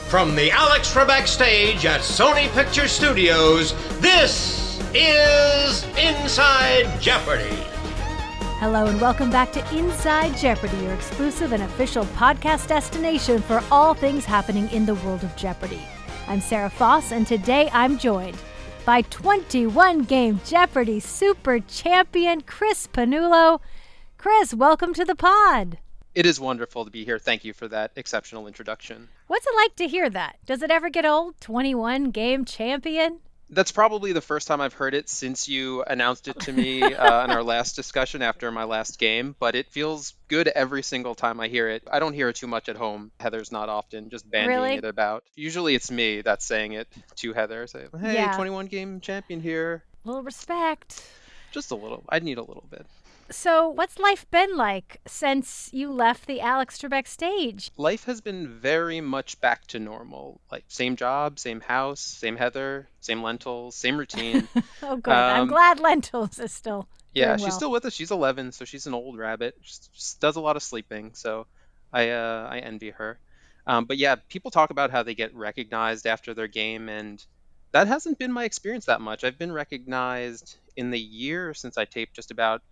From the Alex Trebek stage at Sony Picture Studios, this is Inside Jeopardy! Hello and welcome back to Inside Jeopardy, your exclusive and official podcast destination for all things happening in the world of Jeopardy! I'm Sarah Foss, and today I'm joined by 21-game Jeopardy super champion Chris Pannulo. Chris, welcome to the pod. It is wonderful to be here. Thank you for that exceptional introduction. What's it like to hear that? Does it ever get old? 21-game champion? That's probably the first time I've heard it since you announced it to me in our last discussion after my last game, but it feels good every single time I hear it. I don't hear it too much at home. Heather's not often just bandying it about. Usually it's me that's saying it to Heather. Say, hey, 21-game champion here. A little respect. Just a little. I need a little bit. So what's life been like since you left the Alex Trebek stage? Life has been very much back to normal. Like same job, same house, same Heather, same lentils, same routine. Oh, good. I'm glad Lentils is still Yeah, doing she's still with us. She's 11, so she's an old rabbit. Just does a lot of sleeping, so I envy her. But yeah, people talk about how they get recognized after their game, and that hasn't been my experience that much. I've been recognized in the year since I taped just about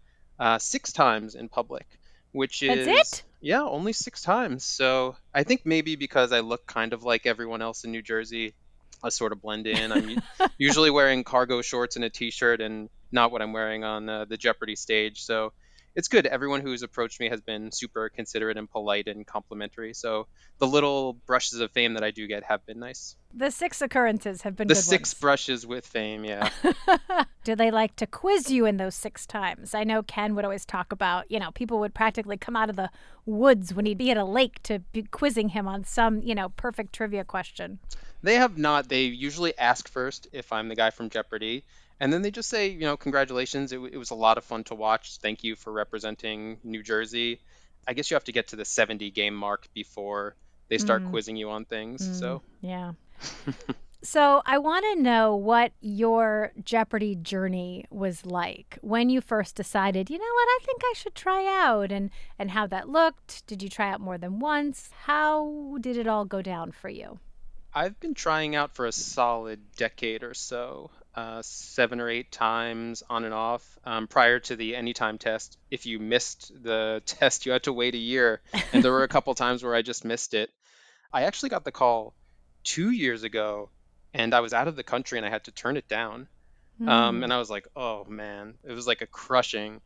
6 times in public, which is That's it? Yeah, only 6 times. So I think maybe because I look kind of like everyone else in New Jersey, I sort of blend in. I'm usually wearing cargo shorts and a t-shirt and not what I'm wearing on the Jeopardy stage. So it's good. Everyone who's approached me has been super considerate and polite and complimentary. So the little brushes of fame that I do get have been nice. The 6 occurrences have been The good 6 ones. brushes with fame, yeah. Do they like to quiz you in those 6 times? I know Ken would always talk about, people would practically come out of the woods when he'd be at a lake to be quizzing him on some, perfect trivia question. They have not. They usually ask first if I'm the guy from Jeopardy! And then they just say, congratulations. It was a lot of fun to watch. Thank you for representing New Jersey. I guess you have to get to the 70-game mark before they start quizzing you on things. So yeah. So I want to know what your Jeopardy journey was like when you first decided, you know what, I think I should try out, and how that looked. Did you try out more than once? How did it all go down for you? I've been trying out for a solid decade or so, 7 or 8 times on and off. Prior to the Anytime test, if you missed the test, you had to wait a year. And there were a couple times where I just missed it. I actually got the call 2 years ago, and I was out of the country and I had to turn it down. And I was like, oh man, it was like a crushing.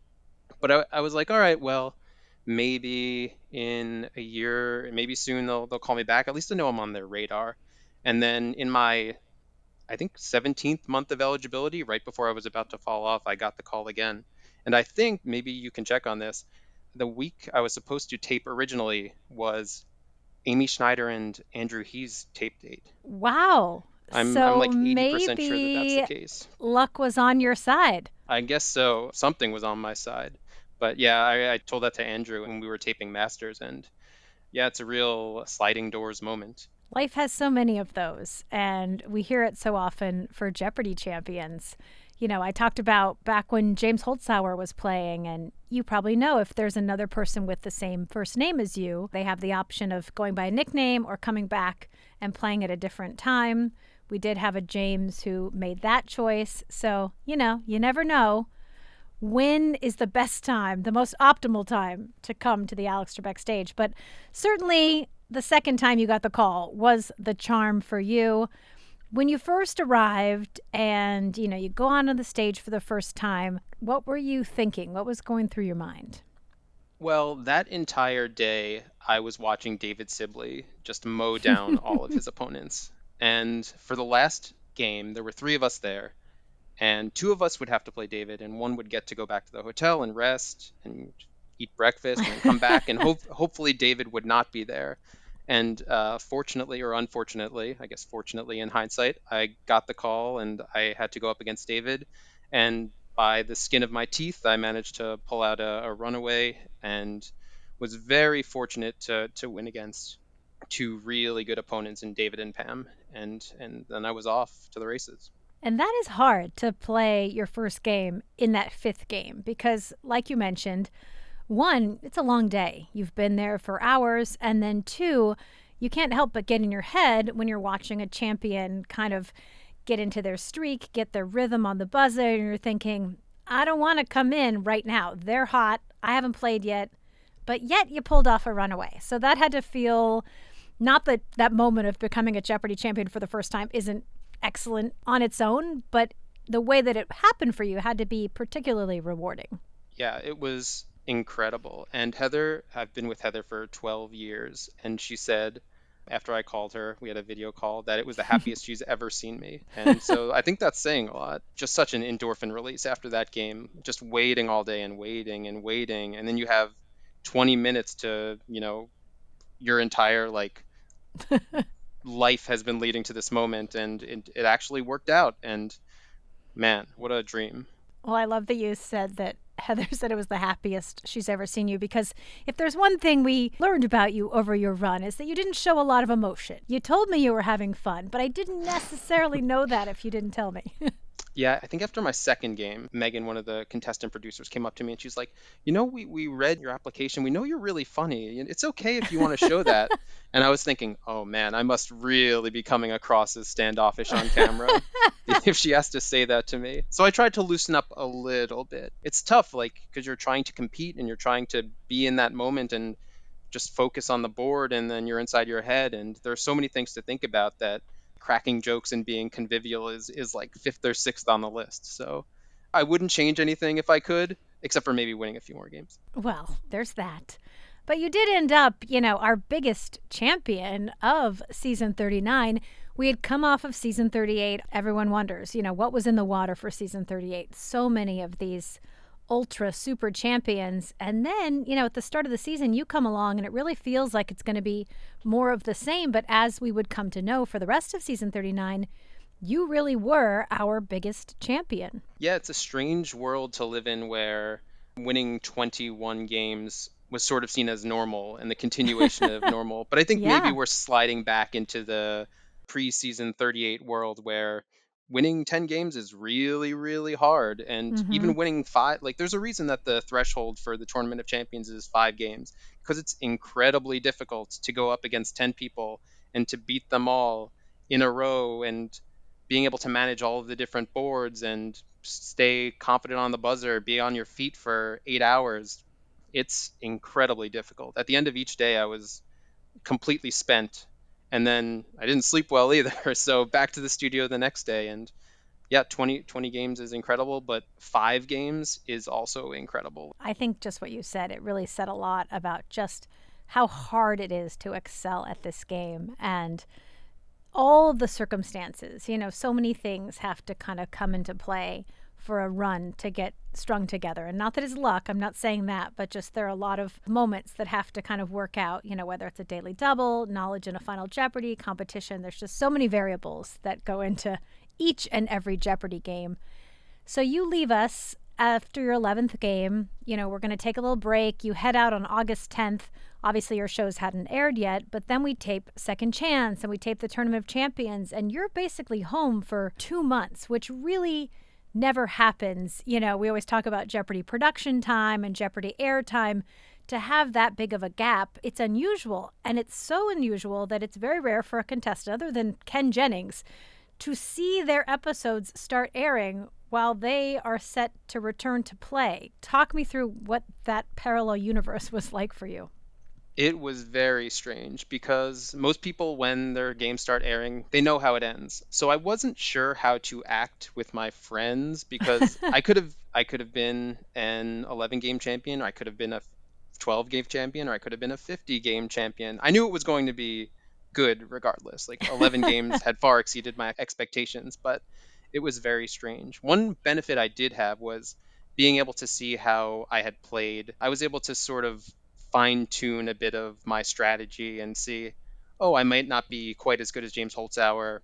But I was like, all right, well, maybe in a year, maybe soon they'll call me back. At least I know I'm on their radar. And then in my, I think, 17th month of eligibility, right before I was about to fall off, I got the call again. And I think, maybe you can check on this, the week I was supposed to tape originally was Amy Schneider and Andrew He's tape date. Wow. I'm so like 80% sure that maybe that's the case. Luck was on your side. I guess so. Something was on my side. But yeah, I told that to Andrew when we were taping Masters, and yeah, it's a real sliding doors moment. Life has so many of those, and we hear it so often for Jeopardy champions. I talked about back when James Holzhauer was playing, and you probably know if there's another person with the same first name as you, they have the option of going by a nickname or coming back and playing at a different time. We did have a James who made that choice. So, you never know. When is the best time, the most optimal time to come to the Alex Trebek stage? But certainly the second time you got the call was the charm for you. When you first arrived and, you go onto the stage for the first time, what were you thinking? What was going through your mind? Well, that entire day, I was watching David Sibley just mow down all of his opponents. And for the last game, there were 3 of us there. And 2 of us would have to play David, and 1 would get to go back to the hotel and rest and eat breakfast and then come back. And hopefully David would not be there. And fortunately or unfortunately, I guess fortunately in hindsight, I got the call and I had to go up against David. And by the skin of my teeth, I managed to pull out a runaway and was very fortunate to win against 2 really good opponents in David and Pam. And then I was off to the races. And that is hard to play your first game in that 5th game because, like you mentioned, 1, it's a long day. You've been there for hours. And then 2, you can't help but get in your head when you're watching a champion kind of get into their streak, get their rhythm on the buzzer, and you're thinking, I don't want to come in right now. They're hot. I haven't played yet. But yet you pulled off a runaway. So that had to feel, not that that moment of becoming a Jeopardy champion for the first time isn't excellent on its own, but the way that it happened for you had to be particularly rewarding. Yeah, it was incredible. And Heather, I've been with Heather for 12 years, and she said, after I called her, we had a video call, that it was the happiest she's ever seen me. And so I think that's saying a lot. Just such an endorphin release after that game, just waiting all day and waiting and waiting. And then you have 20 minutes to, your entire life has been leading to this moment, and it actually worked out. And man, what a dream. Well, I love that you said that Heather said it was the happiest she's ever seen you, because if there's one thing we learned about you over your run is that you didn't show a lot of emotion. You told me you were having fun, but I didn't necessarily know that if you didn't tell me. Yeah, I think after my second game, Megan, one of the contestant producers, came up to me and she's like, we read your application. We know you're really funny. It's okay if you want to show that. And I was thinking, oh man, I must really be coming across as standoffish on camera if she has to say that to me. So I tried to loosen up a little bit. It's tough, because you're trying to compete and you're trying to be in that moment and just focus on the board, and then you're inside your head. And there are so many things to think about that cracking jokes and being convivial is like fifth or sixth on the list. So I wouldn't change anything if I could, except for maybe winning a few more games. Well, there's that. But you did end up, our biggest champion of season 39. We had come off of season 38. Everyone wonders, what was in the water for season 38? So many of these ultra super champions. And then, at the start of the season, you come along and it really feels like it's going to be more of the same. But as we would come to know for the rest of season 39, you really were our biggest champion. Yeah, it's a strange world to live in where winning 21 games was sort of seen as normal and the continuation of normal. But I think maybe we're sliding back into the pre-season 38 world where winning 10 games is really, really hard. And even winning 5, there's a reason that the threshold for the Tournament of Champions is 5 games, because it's incredibly difficult to go up against 10 people and to beat them all in a row, and being able to manage all of the different boards and stay confident on the buzzer, be on your feet for 8 hours. It's incredibly difficult. At the end of each day, I was completely spent. And then I didn't sleep well either. So back to the studio the next day. And yeah, 20 games is incredible, but 5 games is also incredible. I think just what you said, it really said a lot about just how hard it is to excel at this game, and all the circumstances. So many things have to kind of come into play for a run to get strung together. And not that it's luck, I'm not saying that, but just there are a lot of moments that have to kind of work out, whether it's a daily double, knowledge in a final Jeopardy, competition. There's just so many variables that go into each and every Jeopardy game. So you leave us after your 11th game. We're going to take a little break. You head out on August 10th. Obviously, your shows hadn't aired yet, but then we tape Second Chance and we tape the Tournament of Champions, and you're basically home for 2 months, which really never happens. We always talk about Jeopardy production time and Jeopardy air time. To have that big of a gap, it's unusual. And it's so unusual that it's very rare for a contestant, other than Ken Jennings, to see their episodes start airing while they are set to return to play. Talk me through what that parallel universe was like for you. It was very strange, because most people, when their games start airing, they know how it ends. So I wasn't sure how to act with my friends, because I could have been an 11-game champion, or I could have been a 12-game champion, or I could have been a 50-game champion. I knew it was going to be good regardless. 11 games had far exceeded my expectations, but it was very strange. One benefit I did have was being able to see how I had played. I was able to sort of fine-tune a bit of my strategy and see, I might not be quite as good as James Holzhauer,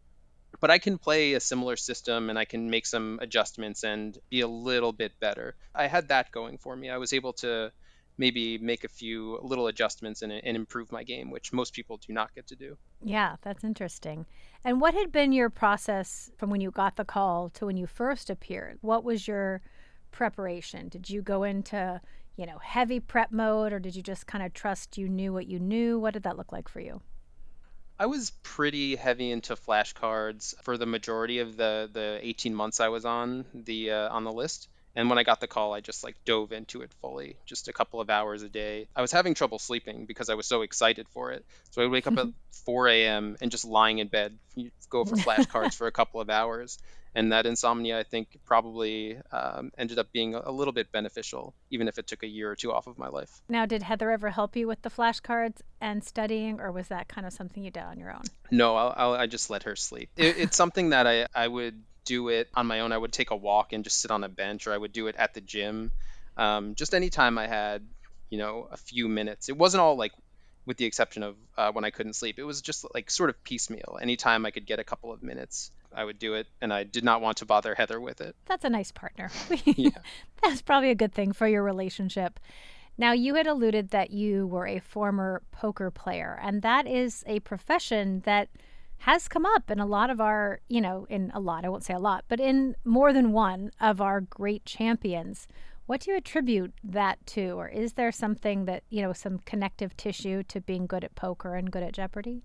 but I can play a similar system and I can make some adjustments and be a little bit better. I had that going for me. I was able to maybe make a few little adjustments and improve my game, which most people do not get to do. Yeah, that's interesting. And what had been your process from when you got the call to when you first appeared? What was your preparation? Did you go into heavy prep mode, or did you just kind of trust you knew what you knew? What did that look like for you? I was pretty heavy into flashcards for the majority of the 18 months I was on the list. And when I got the call, I just like dove into it fully, just a couple of hours a day. I was having trouble sleeping because I was so excited for it. So I'd wake up at 4 a.m. and just lying in bed, go over flashcards for a couple of hours. And that insomnia, I think, probably ended up being a little bit beneficial, even if it took a year or two off of my life. Now, did Heather ever help you with the flashcards and studying, or was that kind of something you did on your own? No, I just let her sleep. It's something that I would do it on my own. I would take a walk and just sit on a bench, or I would do it at the gym. Just anytime I had, a few minutes. It wasn't all like, with the exception of when I couldn't sleep. It was just like sort of piecemeal. Anytime I could get a couple of minutes, I would do it, and I did not want to bother Heather with it. That's a nice partner. Yeah. That's probably a good thing for your relationship. Now, you had alluded that you were a former poker player, and that is a profession that has come up in a lot of our, in a lot, I won't say a lot, but in more than one of our great champions. What do you attribute that to? Or is there something that, some connective tissue to being good at poker and good at Jeopardy?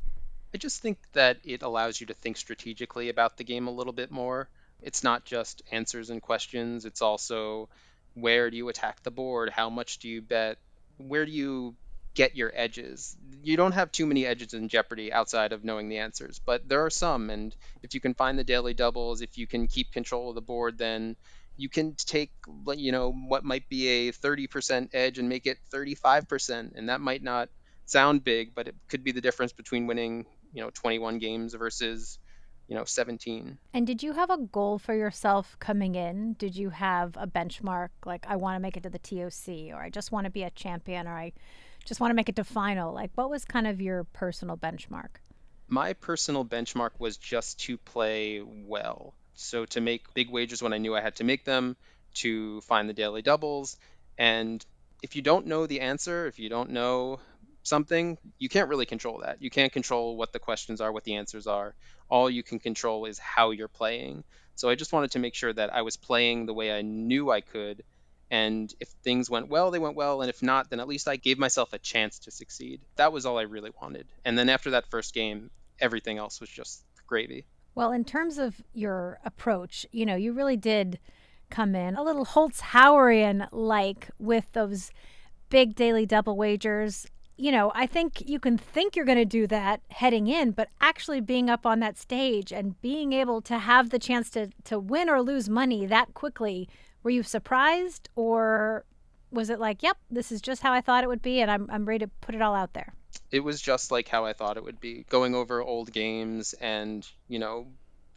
I just think that it allows you to think strategically about the game a little bit more. It's not just answers and questions, it's also where do you attack the board? How much do you bet? Where do you get your edges? You don't have too many edges in Jeopardy outside of knowing the answers, but there are some. And if you can find the daily doubles, if you can keep control of the board, then you can take, what might be a 30% edge and make it 35%. And that might not sound big, but it could be the difference between winning, 21 games versus 17. And did you have a goal for yourself coming in? Did you have a benchmark, like I want to make it to the TOC, or I just want to be a champion, or I just want to make it to final? Like, what was kind of your personal benchmark? My personal benchmark was just to play well. So to make big wagers when I knew I had to make them, to find the daily doubles. And if you don't know the answer, if you don't know something, you can't really control that. You can't control what the questions are, what the answers are. All you can control is how you're playing. So I just wanted to make sure that I was playing the way I knew I could. And if things went well, they went well. And if not, then at least I gave myself a chance to succeed. That was all I really wanted. And then after that first game, everything else was just gravy. Well, in terms of your approach, you really did come in a little Holtz-Howerian like with those big daily double wagers. I think you can think you're going to do that heading in, but actually being up on that stage and being able to have the chance to win or lose money that quickly, were you surprised, or was it like, yep, this is just how I thought it would be and I'm ready to put it all out there? It was just like how I thought it would be, going over old games and,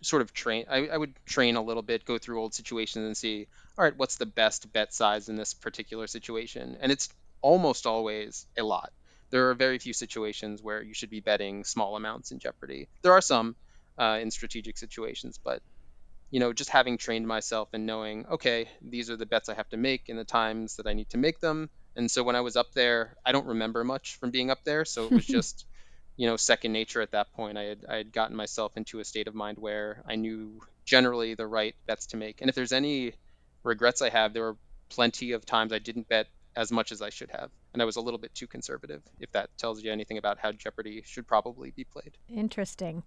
sort of train. I would train a little bit, go through old situations and see, all right, what's the best bet size in this particular situation? And it's almost always a lot. There are very few situations where you should be betting small amounts in Jeopardy. There are some in strategic situations, but just having trained myself and knowing, okay, these are the bets I have to make in the times that I need to make them. And so when I was up there, I don't remember much from being up there. So it was just, second nature at that point. I had gotten myself into a state of mind where I knew generally the right bets to make. And if there's any regrets I have, there were plenty of times I didn't bet as much as I should have. And I was a little bit too conservative, if that tells you anything about how Jeopardy should probably be played. Interesting.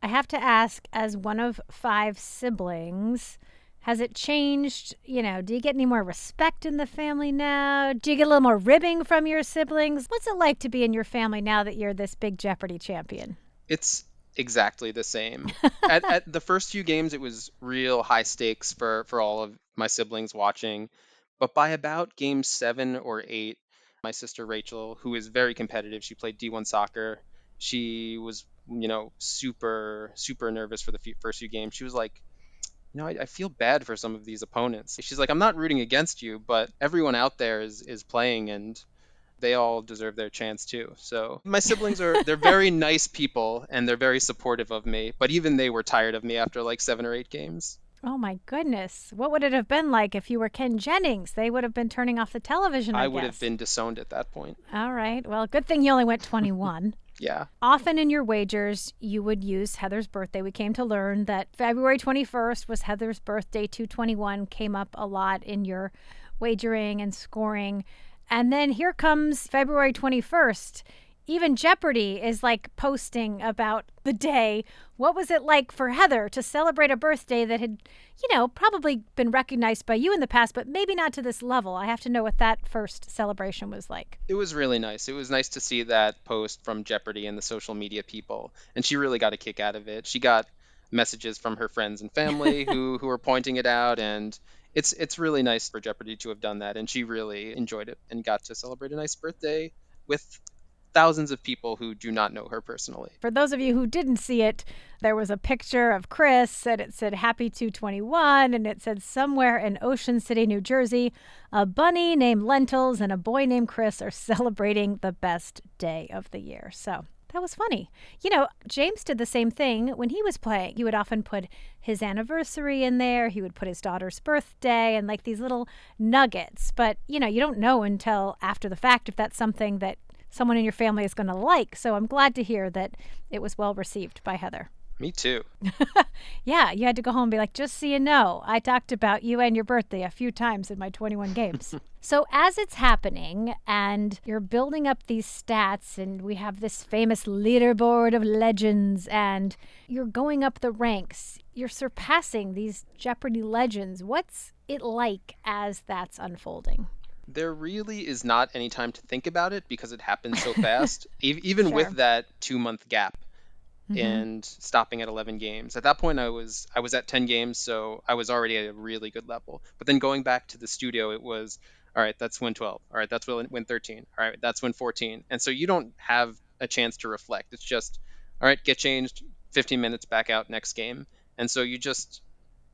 I have to ask, as one of 5 siblings, has it changed? Do you get any more respect in the family now? Do you get a little more ribbing from your siblings? What's it like to be in your family now that you're this big Jeopardy champion? It's exactly the same. At the first few games, it was real high stakes for all of my siblings watching. But by about game 7 or 8, my sister Rachel, who is very competitive, she played D1 soccer. She was, super, super nervous for the first few games. She was like, I feel bad for some of these opponents. She's like, I'm not rooting against you, but everyone out there is playing and they all deserve their chance too. So my siblings they're very nice people and they're very supportive of me, but even they were tired of me after like 7 or 8 games. Oh my goodness. What would it have been like if you were Ken Jennings? They would have been turning off the television, I guess. would have been disowned at that point. All right. Well, good thing you only went 21. Yeah. Often in your wagers, you would use Heather's birthday. We came to learn that February 21st was Heather's birthday. 221 came up a lot in your wagering and scoring. And then here comes February 21st. Even Jeopardy is like posting about the day. What was it like for Heather to celebrate a birthday that had, probably been recognized by you in the past, but maybe not to this level? I have to know what that first celebration was like. It was really nice. It was nice to see that post from Jeopardy and the social media people, and she really got a kick out of it. She got messages from her friends and family who were pointing it out, and it's really nice for Jeopardy to have done that, and she really enjoyed it and got to celebrate a nice birthday with thousands of people who do not know her personally. For those of you who didn't see it, there was a picture of Chris and it said Happy 221, and it said somewhere in Ocean City, New Jersey, a bunny named Lentils and a boy named Chris are celebrating the best day of the year. So that was funny. James did the same thing when he was playing. He would often put his anniversary in there. He would put his daughter's birthday and like these little nuggets. But, you don't know until after the fact if that's something that someone in your family is going to like. So I'm glad to hear that it was well received by Heather. Me too. Yeah, you had to go home and be like, just so you know, I talked about you and your birthday a few times in my 21 games. So as it's happening and you're building up these stats and we have this famous leaderboard of legends and you're going up the ranks, you're surpassing these Jeopardy legends. What's it like as that's unfolding? There really is not any time to think about it because it happens so fast, even Sure. with that 2-month gap and stopping at 11 games. At that point, I was at 10 games, so I was already at a really good level. But then going back to the studio, it was, all right, that's win 12. All right, that's win 13. All right, that's win 14. And so you don't have a chance to reflect. It's just, all right, get changed, 15 minutes, back out, next game. And so you just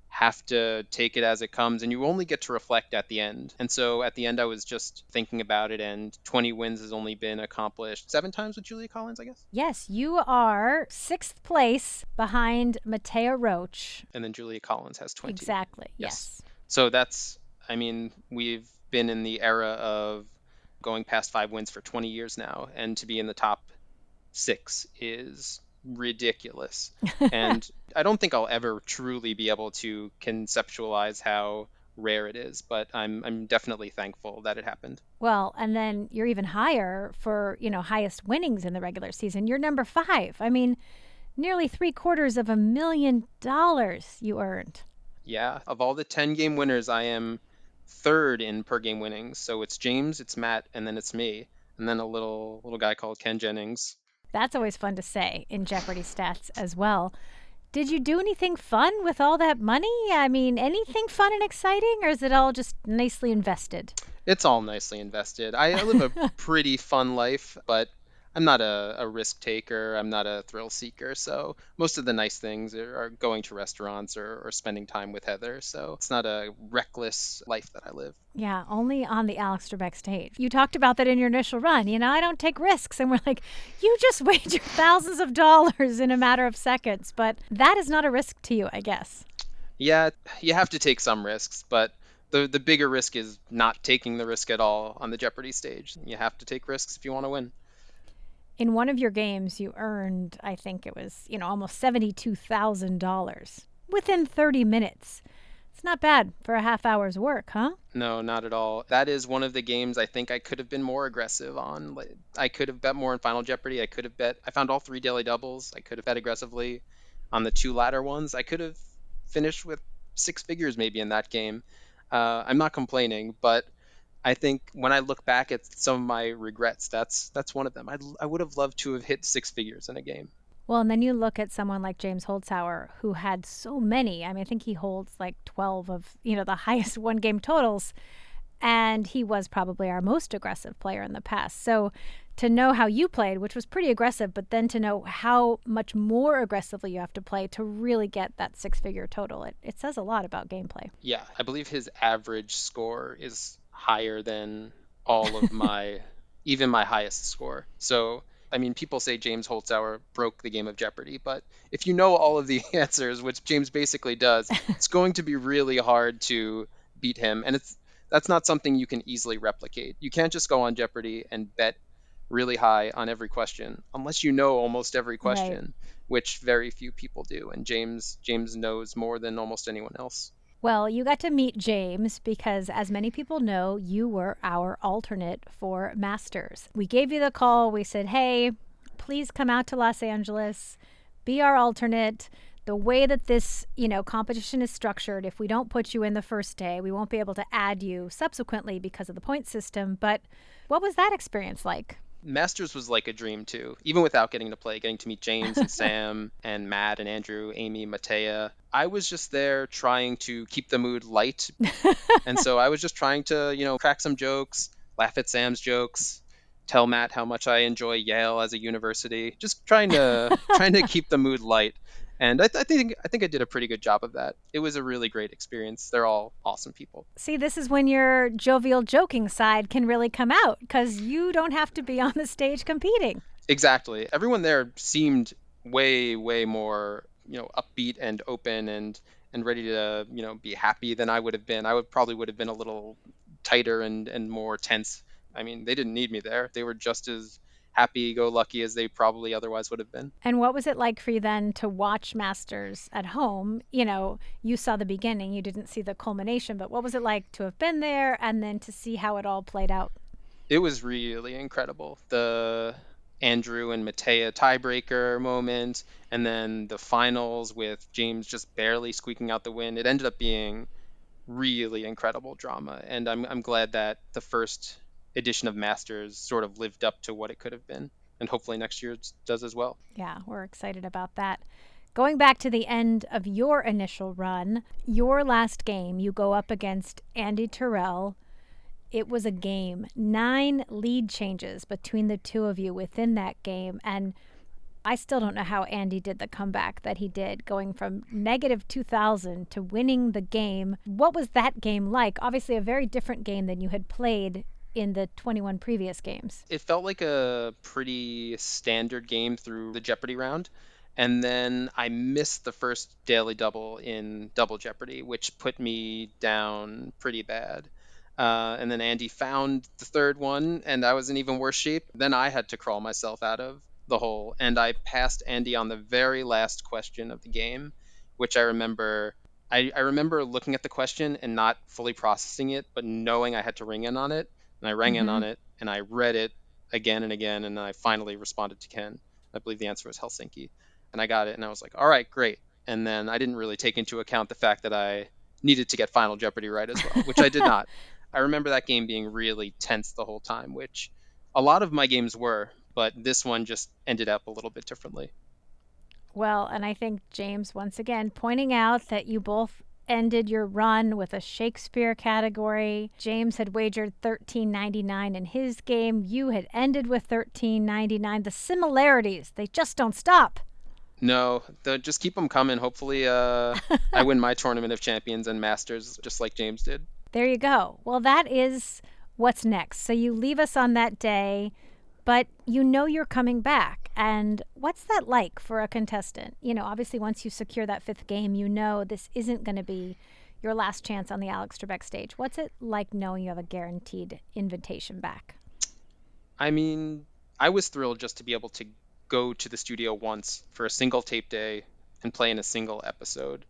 have to take it as it comes, and you only get to reflect at the end. And so at the end, I was just thinking about it, and 20 wins has only been accomplished 7 times with Julia Collins, I guess. Yes, you are 6th place behind Matea Roach. And then Julia Collins has 20. Exactly, yes. So we've been in the era of going past 5 wins for 20 years now, and to be in the top 6 is ridiculous. And I don't think I'll ever truly be able to conceptualize how rare it is, but I'm definitely thankful that it happened. Well, and then you're even higher for, highest winnings in the regular season. You're number 5. I mean, nearly $750,000 you earned. Yeah, of all the 10-game winners, I am 3rd in per game winnings. So it's James, it's Matt, and then it's me, and then a little guy called Ken Jennings. That's always fun to say in Jeopardy stats as well. Did you do anything fun with all that money? I mean, anything fun and exciting, or is it all just nicely invested? It's all nicely invested. I live a pretty fun life, but I'm not a risk taker. I'm not a thrill seeker. So most of the nice things are going to restaurants or spending time with Heather. So it's not a reckless life that I live. Yeah, only on the Alex Trebek stage. You talked about that in your initial run. I don't take risks. And we're like, you just wagered thousands of dollars in a matter of seconds. But that is not a risk to you, I guess. Yeah, you have to take some risks, but the bigger risk is not taking the risk at all on the Jeopardy stage. You have to take risks if you want to win. In one of your games, you earned, I think it was, almost $72,000 within 30 minutes. It's not bad for a half hour's work, huh? No, not at all. That is one of the games I think I could have been more aggressive on. I could have bet more in Final Jeopardy. I found all 3 daily doubles. I could have bet aggressively on the 2 latter ones. I could have finished with 6 figures maybe in that game. I'm not complaining, but I think when I look back at some of my regrets, that's one of them. I would have loved to have hit 6 figures in a game. Well, and then you look at someone like James Holzhauer, who had so many. I mean, I think he holds like 12 of, the highest one-game totals. And he was probably our most aggressive player in the past. So to know how you played, which was pretty aggressive, but then to know how much more aggressively you have to play to really get that 6-figure total, it says a lot about gameplay. Yeah, I believe his average score is higher than all of even my highest score. So, I mean, people say James Holzhauer broke the game of Jeopardy, but if you know all of the answers, which James basically does, it's going to be really hard to beat him. And that's not something you can easily replicate. You can't just go on Jeopardy and bet really high on every question unless you know almost every question, right, which very few people do. And James knows more than almost anyone else. Well, you got to meet James because, as many people know, you were our alternate for Masters. We gave you the call. We said, hey, please come out to Los Angeles, be our alternate. The way that this, competition is structured, if we don't put you in the first day, we won't be able to add you subsequently because of the point system. But what was that experience like? Masters was like a dream too, even without getting to play, getting to meet James and Sam and Matt and Andrew, Amy, Matea. I was just there trying to keep the mood light. And so I was just trying to, crack some jokes, laugh at Sam's jokes, tell Matt how much I enjoy Yale as a university, just trying to keep the mood light. And I think I did a pretty good job of that. It was a really great experience. They're all awesome people. See, this is when your jovial, joking side can really come out because you don't have to be on the stage competing. Exactly. Everyone there seemed way, way more, upbeat and open and ready to, be happy than I would have been. I probably would have been a little tighter and more tense. I mean, they didn't need me there. They were just as happy-go-lucky as they probably otherwise would have been. And what was it like for you then to watch Masters at home? You saw the beginning, you didn't see the culmination, but what was it like to have been there and then to see how it all played out? It was really incredible. The Andrew and Matea tiebreaker moment, and then the finals with James just barely squeaking out the win. It ended up being really incredible drama, and I'm glad that the first edition of Masters sort of lived up to what it could have been, and hopefully next year it does as well. Yeah, we're excited about that. Going back to the end of your initial run, your last game, you go up against Andy Terrell. It was a game, 9 lead changes between the two of you within that game, and I still don't know how Andy did the comeback that he did, going from negative 2,000 to winning the game. What was that game like? Obviously a very different game than you had played in the 21 previous games. It felt like a pretty standard game through the Jeopardy round. And then I missed the first daily double in Double Jeopardy, which put me down pretty bad. And then Andy found the third one, and I was in even worse shape. Then I had to crawl myself out of the hole, and I passed Andy on the very last question of the game, which I remember. I remember looking at the question and not fully processing it, but knowing I had to ring in on it. And I rang in on it, and I read it again and again, and I finally responded to Ken. I believe the answer was Helsinki. And I got it, and I was like, all right, great. And then I didn't really take into account the fact that I needed to get Final Jeopardy right as well, which I did not. I remember that game being really tense the whole time, which a lot of my games were, but this one just ended up a little bit differently. Well, and I think James, once again, pointing out that you both ended your run with a Shakespeare category. James had wagered $13.99 in his game. You had ended with $13.99. The similarities, they just don't stop. No, just keep them coming. Hopefully I win my Tournament of Champions and Masters just like James did. There you go. Well, that is what's next. So you leave us on that day, but you're coming back. And what's that like for a contestant? Obviously once you secure that 5th game, this isn't going to be your last chance on the Alex Trebek stage. What's it like knowing you have a guaranteed invitation back? I mean, I was thrilled just to be able to go to the studio once for a single tape day and play in a single episode.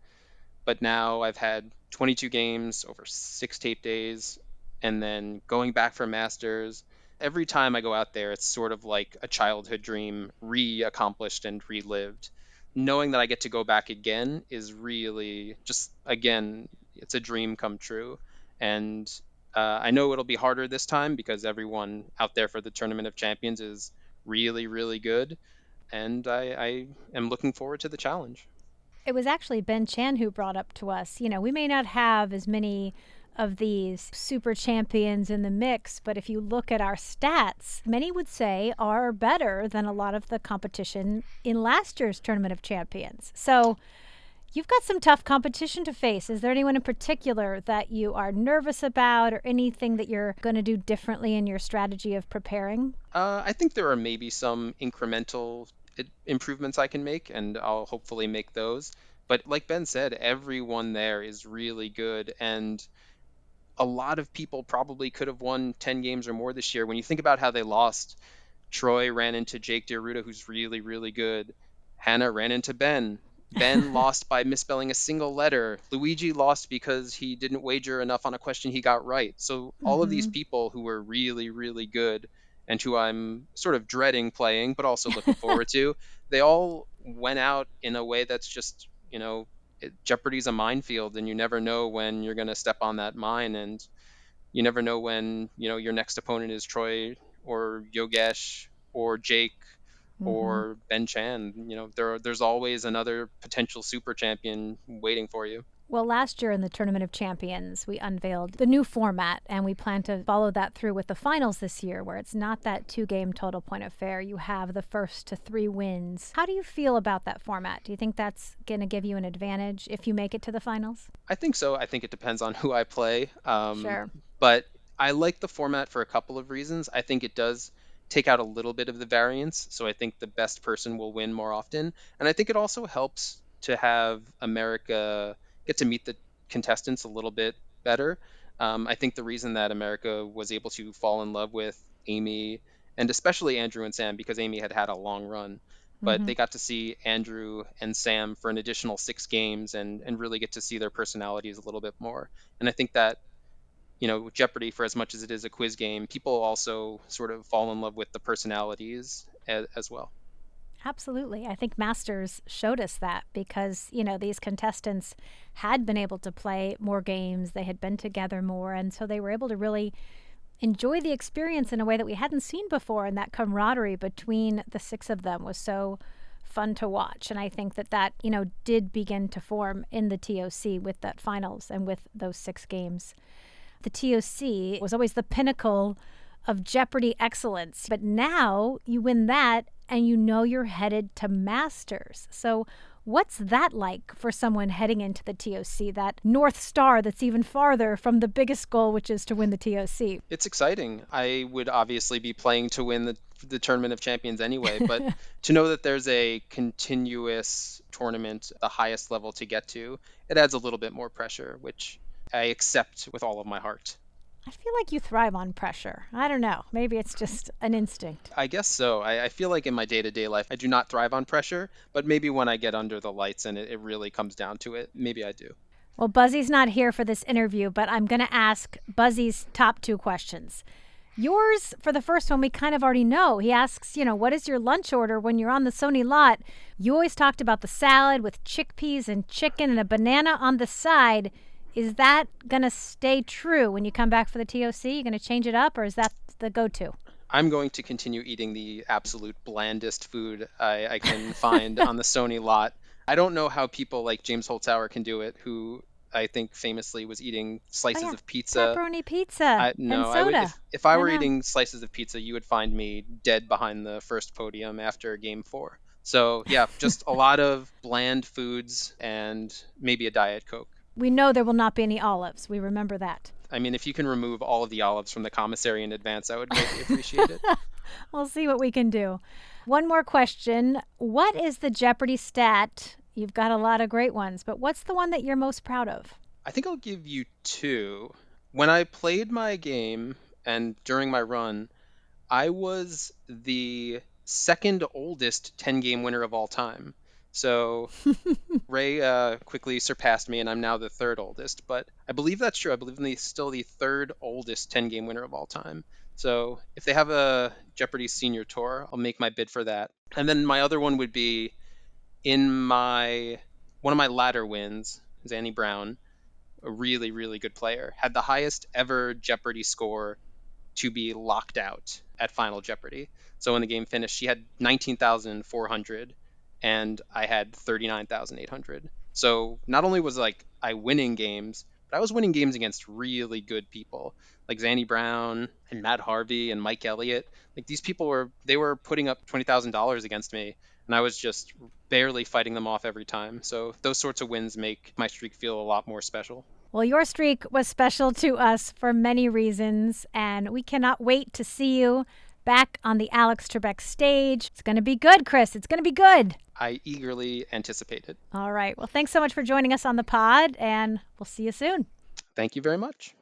But now I've had 22 games over 6 tape days, and then going back for Masters. Every time I go out there, it's sort of like a childhood dream re-accomplished and relived. Knowing that I get to go back again is really just, again, it's a dream come true. And I know it'll be harder this time because everyone out there for the Tournament of Champions is really, really good. And I am looking forward to the challenge. It was actually Ben Chan who brought up to us, we may not have as many of these super champions in the mix, but if you look at our stats, many would say are better than a lot of the competition in last year's Tournament of Champions. So you've got some tough competition to face. Is there anyone in particular that you are nervous about or anything that you're going to do differently in your strategy of preparing? I think there are maybe some incremental improvements I can make, and I'll hopefully make those. But like Ben said, everyone there is really good, and a lot of people probably could have won 10 games or more this year. When you think about how they lost, Troy ran into Jake Deruta, who's really, really good. Hannah ran into Ben, Ben lost by misspelling a single letter. Luigi lost because he didn't wager enough on a question he got right. So all of these Hmm. people who were really, really good and who I'm sort of dreading playing, but also looking forward to, they all went out in a way that's just, Jeopardy's a minefield, and you never know when you're going to step on that mine, and you never know when, your next opponent is Troy or Yogesh or Jake Hmm. or Ben Chan. There's always another potential super champion waiting for you. Well, last year in the Tournament of Champions, we unveiled the new format, and we plan to follow that through with the finals this year, where it's not that 2-game total point affair. You have the first to 3 wins. How do you feel about that format? Do you think that's going to give you an advantage if you make it to the finals? I think so. I think it depends on who I play. Sure. But I like the format for a couple of reasons. I think it does take out a little bit of the variance, so I think the best person will win more often. And I think it also helps to have America get to meet the contestants a little bit better. I think the reason that America was able to fall in love with Amy, and especially Andrew and Sam, because Amy had had a long run, but Hmm. they got to see Andrew and Sam for an additional 6 games, and really get to see their personalities a little bit more. And I think that, Jeopardy, for as much as it is a quiz game, people also sort of fall in love with the personalities as well. Absolutely. I think Masters showed us that because, these contestants had been able to play more games, they had been together more, and so they were able to really enjoy the experience in a way that we hadn't seen before. And that camaraderie between the 6 of them was so fun to watch. And I think that did begin to form in the TOC with that finals and with those 6 games. The TOC was always the pinnacle of Jeopardy excellence. But now you win that and you're headed to Masters. So what's that like for someone heading into the TOC, that North Star that's even farther from the biggest goal, which is to win the TOC? It's exciting. I would obviously be playing to win the Tournament of Champions anyway, but to know that there's a continuous tournament, the highest level to get to, it adds a little bit more pressure, which I accept with all of my heart. I feel like you thrive on pressure. I don't know. Maybe it's just an instinct. I guess so. I feel like in my day-to-day life, I do not thrive on pressure, but maybe when I get under the lights and it really comes down to it, maybe I do. Well, Buzzy's not here for this interview, but I'm going to ask Buzzy's top 2 questions. Yours, for the first one, we kind of already know. He asks, what is your lunch order when you're on the Sony lot? You always talked about the salad with chickpeas and chicken and a banana on the side. Is that going to stay true when you come back for the TOC? You going to change it up, or is that the go-to? I'm going to continue eating the absolute blandest food I can find on the Sony lot. I don't know how people like James Holzhauer can do it, who I think famously was eating Oh, slices yeah. of pizza. Pepperoni pizza and No, I would, soda. if I I were know. eating slices of pizza, you would find me dead behind the first podium after game 4. So yeah, just a lot of bland foods and maybe a Diet Coke. We know there will not be any olives. We remember that. I mean, if you can remove all of the olives from the commissary in advance, I would greatly appreciate it. We'll see what we can do. One more question. What is the Jeopardy stat? You've got a lot of great ones, but what's the one that you're most proud of? I think I'll give you 2. When I played my game and during my run, I was the second oldest 10-game winner of all time. So Ray quickly surpassed me, and I'm now the third oldest. But I believe that's true. I believe I'm still the third oldest 10-game winner of all time. So if they have a Jeopardy senior tour, I'll make my bid for that. And then my other one would be in my one of my latter wins, Zanny Brown, a really, really good player, had the highest ever Jeopardy score to be locked out at Final Jeopardy. So when the game finished, she had 19,400 and I had 39,800. So not only was like I winning games, but I was winning games against really good people like Zanny Brown and Matt Harvey and Mike Elliott. Like these people were putting up $20,000 against me, and I was just barely fighting them off every time. So those sorts of wins make my streak feel a lot more special. Well, your streak was special to us for many reasons, and we cannot wait to see you back on the Alex Trebek stage. It's going to be good, Chris. It's going to be good. I eagerly anticipate it. All right. Well, thanks so much for joining us on the pod, and we'll see you soon. Thank you very much.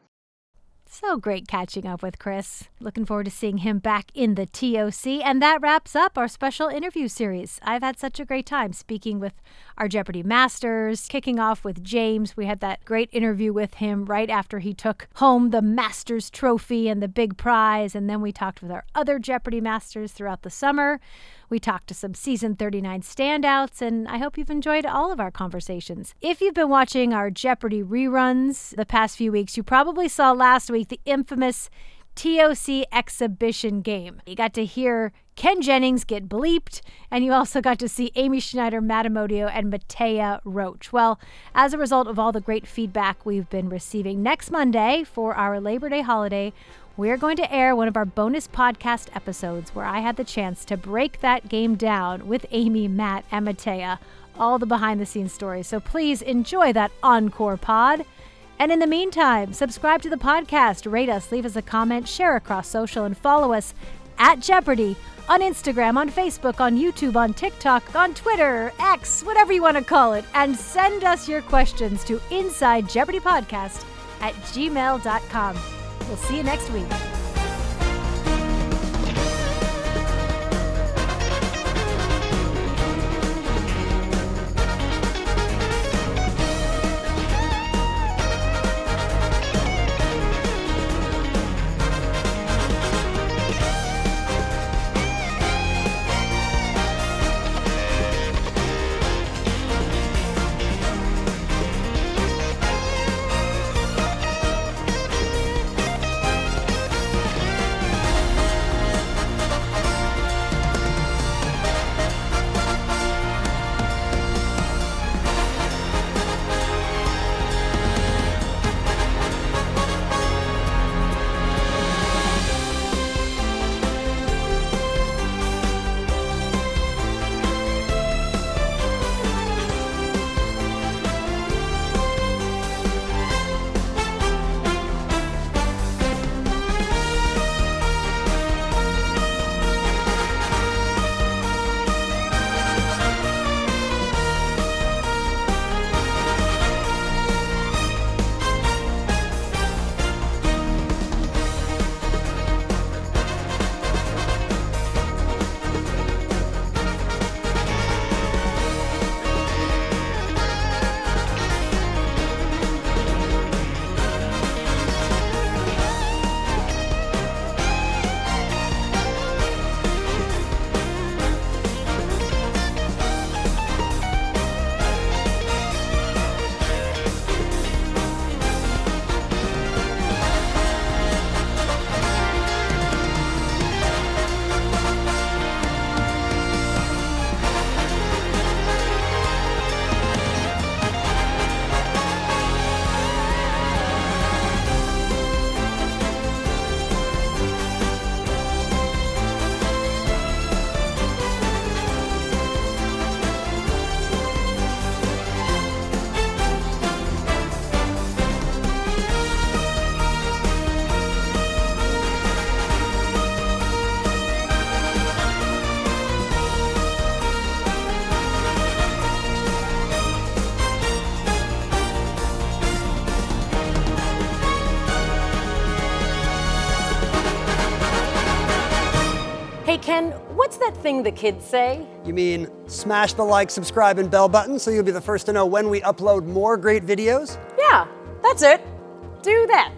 So great catching up with Chris. Looking forward to seeing him back in the TOC. And that wraps up our special interview series. I've had such a great time speaking with our Jeopardy Masters, kicking off with James. We had that great interview with him right after he took home the Masters trophy and the big prize. And then we talked with our other Jeopardy Masters throughout the summer. We talked to some season 39 standouts, and I hope you've enjoyed all of our conversations. If you've been watching our Jeopardy reruns the past few weeks, you probably saw last week the infamous TOC exhibition game. You got to hear Ken Jennings get bleeped, and you also got to see Amy Schneider, Matamodio, and Matea Roach. Well, as a result of all the great feedback we've been receiving, next Monday for our Labor Day holiday, we're going to air one of our bonus podcast episodes where I had the chance to break that game down with Amy, Matt, and Matea, all the behind-the-scenes stories. So please enjoy that encore pod. And in the meantime, subscribe to the podcast, rate us, leave us a comment, share across social, and follow us at Jeopardy on Instagram, on Facebook, on YouTube, on TikTok, on Twitter, X, whatever you want to call it. And send us your questions to InsideJeopardyPodcast@gmail.com. We'll see you next week. Hey, Ken, what's that thing the kids say? You mean smash the like, subscribe, and bell button so you'll be the first to know when we upload more great videos? Yeah, that's it. Do that.